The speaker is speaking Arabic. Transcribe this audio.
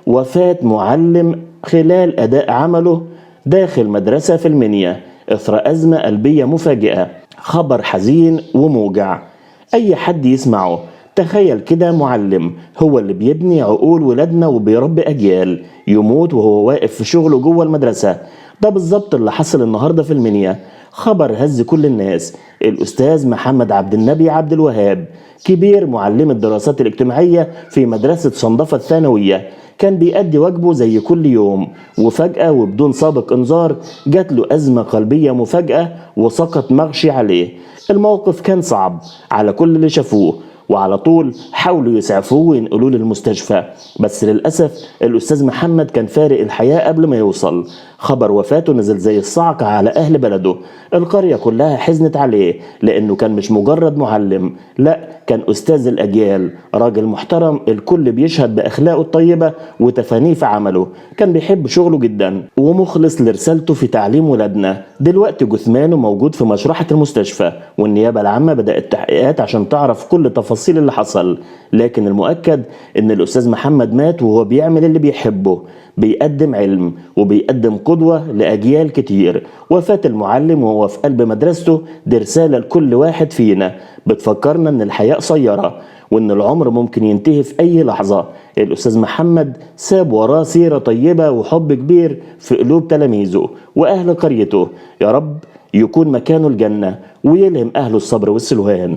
وفاة معلم خلال أداء عمله داخل مدرسة في المنيا إثر أزمة قلبية مفاجئة. خبر حزين وموجع أي حد يسمعه. تخيل كده معلم هو اللي بيبني عقول ولادنا وبيربي أجيال يموت وهو واقف في شغله جوه المدرسة. ده بالظبط اللي حصل النهاردة في المنيا. خبر هز كل الناس. الأستاذ محمد عبد النبي عبد الوهاب كبير معلم الدراسات الاجتماعية في مدرسة صندفة الثانوية كان بيأدي واجبه زي كل يوم، وفجأة وبدون سابق إنذار جات له أزمة قلبية مفاجئة وسقط مغشي عليه. الموقف كان صعب على كل اللي شافوه، وعلى طول حاولوا يسعفوه وينقلوه للمستشفى، بس للأسف الأستاذ محمد كان فارق الحياة قبل ما يوصل. خبر وفاته نزل زي الصعقة على أهل بلده. القرية كلها حزنت عليه لأنه كان مش مجرد معلم، لا كان أستاذ الأجيال، راجل محترم الكل بيشهد بأخلاقه الطيبة وتفانيه في عمله. كان بيحب شغله جدا ومخلص لرسالته في تعليم ولادنا. دلوقتي جثمانه موجود في مشرحة المستشفى، والنيابة العامة بدأت تحقيقات عشان تعرف كل تفاصيل اللي حصل، لكن المؤكد ان الأستاذ محمد مات وهو بيعمل اللي بيحبه، بيقدم علم وبيقدم قدوة لأجيال كتير. وفاة المعلم وهو في قلب مدرسته دي رسالة لكل واحد فينا، بتفكرنا ان الحياة قصيرة وان العمر ممكن ينتهي في اي لحظة. الأستاذ محمد ساب وراه سيرة طيبة وحب كبير في قلوب تلاميذه وأهل قريته. يا رب يكون مكانه الجنة ويلهم أهله الصبر والسلوان.